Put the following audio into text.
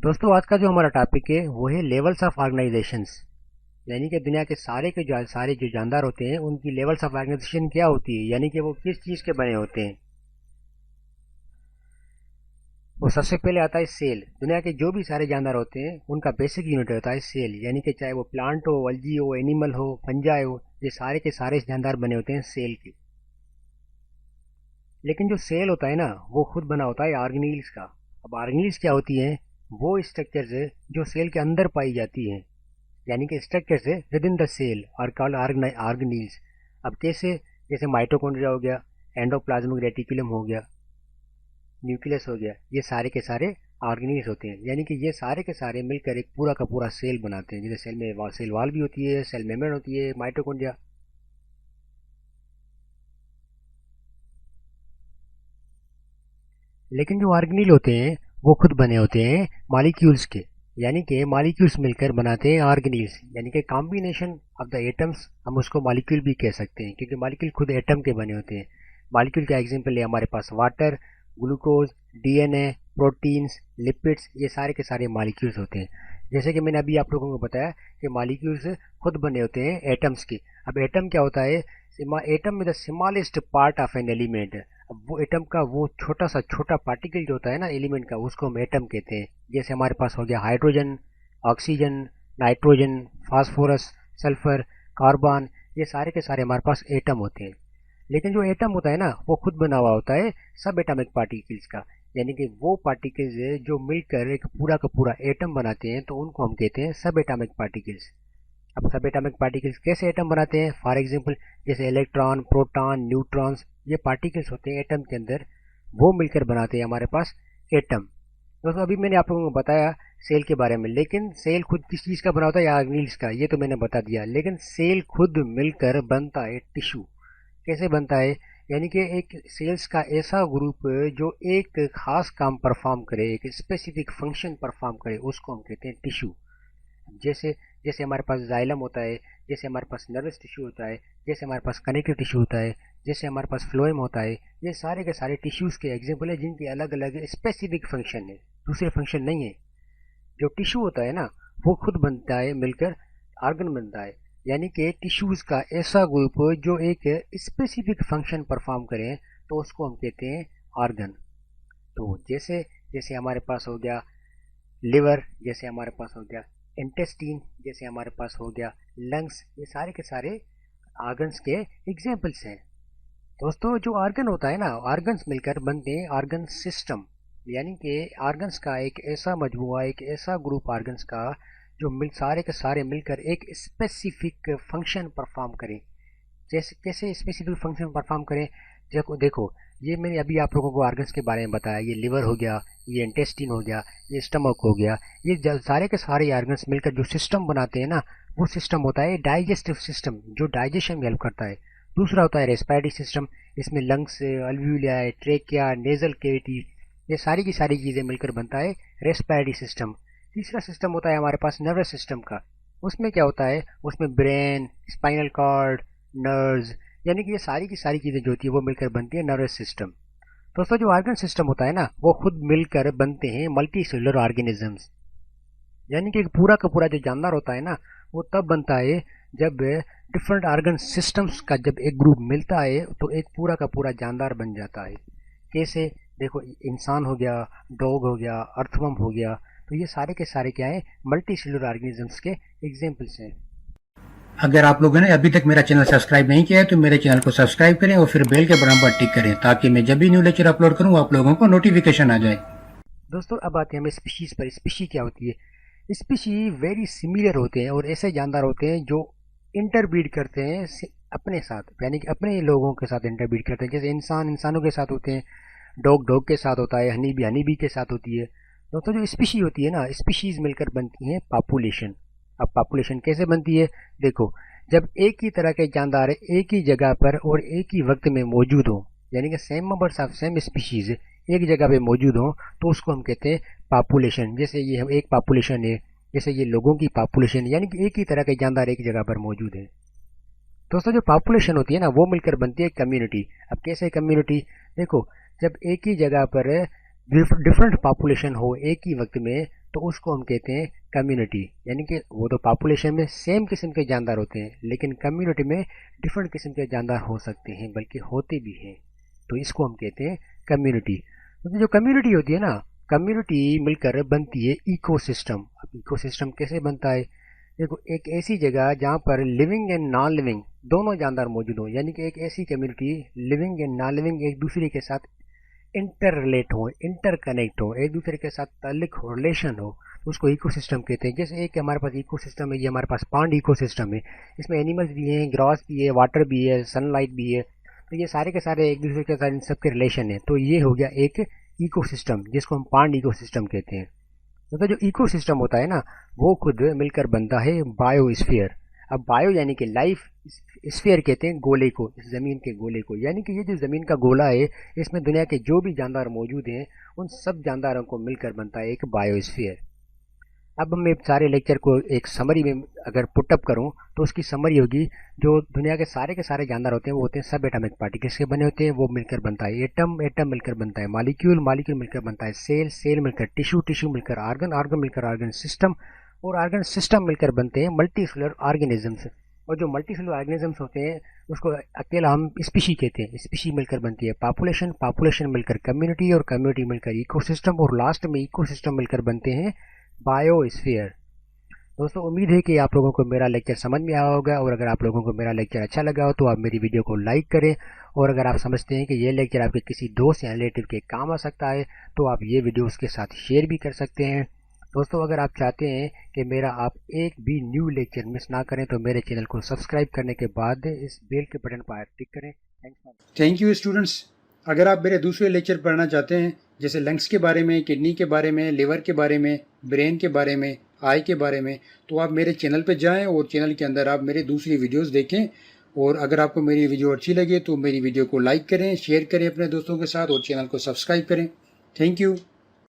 दोस्तों आज का जो हमारा टॉपिक है वो है लेवल्स ऑफ ऑर्गेनाइजेशंस। यानी कि दुनिया के सारे जो जानदार होते हैं उनकी लेवल्स ऑफ ऑर्गेनाइजेशन क्या होती है, यानी कि वो किस चीज़ के बने होते हैं। वो सबसे पहले आता है सेल। दुनिया के जो भी सारे जानदार होते हैं उनका बेसिक यूनिट होता है सेल, यानी कि चाहे वो प्लांट हो, अल्जी हो, एनिमल हो, फंजाई हो, ये सारे के सारे जानदार बने होते हैं सेल के। लेकिन जो सेल होता है ना वो खुद बना होता है ऑर्गेनील्स का। अब ऑर्गेनील्स क्या होती हैं? वो स्ट्रक्चर्स है जो सेल के अंदर पाई जाती हैं, यानी कि स्ट्रक्चर्स है विद इन द सेल और कॉल्ड ऑर्गेनील्स। अब कैसे? जैसे माइटोकॉन्ड्रिया हो गया, एंडोप्लाज्मिक रेटिकुलम हो गया, न्यूक्लियस हो गया, ये सारे के सारे ऑर्गेनील्स होते हैं। यानी कि ये सारे के सारे मिलकर एक पूरा का पूरा सेल बनाते हैं। जैसे सेल में सेल वॉल भी होती है, सेल मेम्ब्रेन होती है, माइटोकॉन्ड्रिया। लेकिन जो ऑर्गेनील होते हैं वो खुद बने होते हैं मॉलिक्यूल्स के, यानी कि मॉलिक्यूल्स मिलकर बनाते हैं ऑर्गेनील्स। यानी कि कॉम्बिनेशन ऑफ द एटम्स, हम उसको मॉलिक्यूल भी कह सकते हैं क्योंकि मॉलिक्यूल खुद एटम के बने होते हैं। मॉलिक्यूल का एग्जांपल है हमारे पास water, glucose, DNA, proteins, lipids, ये सारे के सारे मॉलिक्यूल्स होते हैं। जैसे कि मैंने अभी आप लोगों को बताया कि मॉलिक्यूल्स खुद बने होते हैं एटम्स के। अब एटम क्या होता है? एटम में the smallest part of an element. अब वो एटम का वो छोटा पार्टिकल जो होता है ना एलिमेंट का, उसको हम एटम कहते हैं। जैसे हमारे पास हो गया hydrogen, oxygen, nitrogen, phosphorus, sulphur, carbon, ये सारे के सारे हमारे पास एटम होते हैं। लेकिन जो एटम होता है ना वो खुद बना हुआ होता है सब एटॉमिक पार्टिकल्स का, यानी कि वो पार्टिकल्स है जो मिलकर एक पूरा का पूरा एटम बनाते हैं, तो उनको हम कहते हैं सब एटॉमिक पार्टिकल्स। अब सब एटॉमिक पार्टिकल्स कैसे एटम बनाते हैं? फॉर एग्जांपल जैसे इलेक्ट्रॉन, प्रोटॉन, न्यूट्रॉन्स, ये पार्टिकल्स होते हैं एटम के अंदर, वो मिलकर बनाते हैं हमारे पास एटम। दोस्तों अभी मैंने आप लोगों को बताया सेल के बारे में, लेकिन सेल खुद किस चीज़ का बना होता है? ऑर्गेनील्स का, ये तो मैंने बता दिया। लेकिन सेल खुद मिलकर बनता है टिश्यू। कैसे बनता है? यानी कि एक सेल्स का ऐसा ग्रुप जो एक खास काम परफॉर्म करे, एक स्पेसिफिक फंक्शन परफॉर्म करे, उसको हम कहते हैं टिश्यू। जैसे जैसे हमारे पास जाइलम होता है, जैसे हमारे पास नर्वस टिश्यू होता है, जैसे हमारे पास कनेक्टिव टिश्यू होता है, जैसे हमारे पास फ्लोएम होता है, ये सारे के सारे टिश्यूज़ के एग्जाम्पल है जिनके अलग अलग स्पेसिफिक फंक्शन है, दूसरे फंक्शन नहीं है। जो टिश्यू होता है ना वो खुद बनता है मिलकर ऑर्गन बनता है, यानी कि टिश्यूज़ का ऐसा ग्रुप जो एक स्पेसिफिक फंक्शन परफॉर्म करें, तो उसको हम कहते हैं ऑर्गन। तो जैसे जैसे हमारे पास हो गया लिवर, जैसे हमारे पास हो गया इंटेस्टीन, जैसे हमारे पास हो गया लंग्स, ये सारे के सारे ऑर्गन्स के एग्जाम्पल्स हैं। दोस्तों जो ऑर्गन होता है ना, ऑर्गन्स मिलकर बनते हैं ऑर्गन सिस्टम, यानी कि ऑर्गन्स का एक ऐसा मजमूआ, एक ऐसा ग्रुप ऑर्गन्स का जो सारे के सारे मिलकर एक स्पेसिफिक फंक्शन परफॉर्म करें। जैसे कैसे स्पेसिफिक फंक्शन परफॉर्म करें? देखो देखो, ये मैंने अभी आप लोगों को ऑर्गन्स के बारे में बताया। ये लिवर हो गया, ये इंटेस्टिन हो गया, ये स्टमक हो गया, ये सारे के सारे ऑर्गन्स मिलकर जो सिस्टम बनाते हैं ना, वो सिस्टम होता है डाइजेस्टिव सिस्टम, जो डाइजेशन में हेल्प करता है। दूसरा होता है रेस्पिरेटरी सिस्टम, इसमें lungs, alveoli, trachea, nasal cavity, ये सारी की सारी चीज़ें मिलकर बनता है रेस्पिरेटरी सिस्टम। तीसरा सिस्टम होता है हमारे पास नर्वस सिस्टम का। उसमें क्या होता है? उसमें ब्रेन, स्पाइनल कॉर्ड, नर्व्स, यानी कि ये सारी की सारी चीज़ें जो होती है वो मिलकर बनती है नर्वस सिस्टम। दोस्तों जो ऑर्गन सिस्टम होता है ना वो खुद मिलकर बनते हैं मल्टी सेलुलर ऑर्गेनिजम्स। यानी कि एक पूरा का पूरा जो जानदार होता है ना वो तब बनता है जब डिफरेंट ऑर्गन सिस्टम्स का जब एक ग्रुप मिलता है तो एक पूरा का पूरा जानदार बन जाता है। कैसे? देखो, इंसान हो गया, डॉग हो गया, अर्थवर्म हो गया, तो ये सारे के सारे क्या है? मल्टी सेलुलर ऑर्गेनिजम्स के एग्जाम्पल्स हैं। अगर आप लोगों ने अभी तक मेरा चैनल सब्सक्राइब नहीं किया है तो मेरे चैनल को सब्सक्राइब करें और फिर बेल के बटन पर टिक करें ताकि मैं जब भी न्यू लेक्चर अपलोड करूं आप लोगों को नोटिफिकेशन आ जाए। दोस्तों अब आते हैं हमें स्पीशीज पर। स्पीशी क्या होती है? स्पीशी वेरी सिमिलर होते हैं और ऐसे जानदार होते हैं जो इंटरब्रीड करते हैं अपने साथ, यानी कि अपने लोगों के साथ इंटरब्रीड करते हैं। जैसे इंसान इंसानों के साथ होते हैं, डॉग डॉग के साथ होता है, हनी बी के साथ होती है। दोस्तों जो स्पीशी होती है ना, स्पीशीज मिलकर बनती हैं पॉपुलेशन। अब पॉपुलेशन कैसे बनती है? देखो, जब एक ही तरह के जानदार एक ही जगह पर और एक ही वक्त में मौजूद हो, यानी कि same members of same species एक जगह पे मौजूद हो, तो उसको हम कहते हैं पॉपुलेशन। जैसे ये हम एक पॉपुलेशन है, जैसे ये लोगों की पॉपुलेशन, यानी कि एक ही तरह के जानदार एक जगह पर मौजूद है। दोस्तों जो पॉपुलेशन होती है ना वो मिलकर बनती है कम्युनिटी। अब कैसे कम्युनिटी? देखो, जब एक ही जगह पर डिफरेंट पॉपुलेशन हो एक ही वक्त में, तो उसको हम कहते हैं कम्युनिटी। यानी कि वो तो पॉपुलेशन में सेम किस्म के जानदार होते हैं, लेकिन कम्युनिटी में डिफरेंट किस्म के जानदार हो सकते हैं, बल्कि होते भी हैं। तो इसको हम कहते हैं कम्युनिटी। तो जो कम्युनिटी होती है ना, कम्युनिटी मिलकर बनती है इकोसिस्टम। अब इकोसिस्टम कैसे बनता है? देखो, एक ऐसी जगह जहाँ पर लिविंग एंड नॉन लिविंग दोनों जानदार मौजूद हो, यानी कि एक ऐसी community living and non living एक दूसरे के साथ इंटर रिलेट हो, इंटर कनेक्ट हो, एक दूसरे के साथ ताल्लुक हो, रिलेशन हो, तो उसको इकोसिस्टम कहते हैं। जैसे एक हमारे पास इकोसिस्टम है, ये हमारे पास पांड इकोसिस्टम है। इसमें एनिमल्स भी हैं, ग्रास भी है, वाटर भी है, सनलाइट भी है। तो ये सारे के सारे एक दूसरे के साथ इन सबके रिलेशन है। तो ये हो गया एक इकोसिस्टम, जिसको हम पांड इकोसिस्टम कहते हैं। तो जो इकोसिस्टम होता है ना, वो खुद मिलकर बनता है बायोस्फीयर। अब बायो यानी कि लाइफ, स्फीयर कहते हैं गोले को, इस जमीन के गोले को। यानी कि ये जो जमीन का गोला है, इसमें दुनिया के जो भी जानदार मौजूद हैं, उन सब जानदारों को मिलकर बनता है एक बायोस्फीयर। अब मैं सारे लेक्चर को एक समरी में अगर पुटअप करूं, तो उसकी समरी होगी, जो दुनिया के सारे जानदार होते हैं वो होते हैं सब एटॉमिक पार्टिकल्स के बने होते हैं। वो मिलकर बनता है एटम, एटम मिलकर बनता है मॉलिक्यूल, मॉलिक्यूल मिलकर बनता है सेल, सेल मिलकर टिश्यू, टिश्यू मिलकर ऑर्गन, ऑर्गन मिलकर ऑर्गन सिस्टम, और ऑर्गन सिस्टम मिलकर बनते हैं मल्टीसेलुलर ऑर्गेनिजम्स। और जो मल्टीसेलुलर ऑर्गेनिजम्स होते हैं, उसको अकेला हम स्पीशी कहते हैं। स्पीशी मिलकर बनती है पॉपुलेशन, पॉपुलेशन मिलकर कम्युनिटी, और कम्युनिटी मिलकर इकोसिस्टम, और लास्ट में इकोसिस्टम मिलकर बनते हैं बायोस्फीयर। दोस्तों, उम्मीद है कि आप लोगों को मेरा लेक्चर समझ में आया होगा, और अगर आप लोगों को मेरा लेक्चर अच्छा लगा हो तो आप मेरी वीडियो को लाइक करें, और अगर आप समझते हैं कि ये लेक्चर आपके किसी दोस्त या रिलेटिव के काम आ सकता है, तो आप ये वीडियो उसके साथ शेयर भी कर सकते हैं। दोस्तों, अगर आप चाहते हैं कि मेरा आप एक भी न्यू लेक्चर मिस ना करें, तो मेरे चैनल को सब्सक्राइब करने के बाद इस बेल के बटन पर क्लिक करें। Thank you students. अगर आप मेरे दूसरे लेक्चर पढ़ना चाहते हैं, जैसे लंग्स के बारे में, किडनी के बारे में, लिवर के बारे में, ब्रेन के बारे में, आई के बारे में, तो आप मेरे चैनल पर जाएं और चैनल के अंदर आप मेरे दूसरी वीडियोस देखें। और अगर आपको मेरी वीडियो अच्छी लगे तो मेरी वीडियो को लाइक करें, शेयर करें अपने दोस्तों के साथ, और चैनल को सब्सक्राइब करें। Thank you.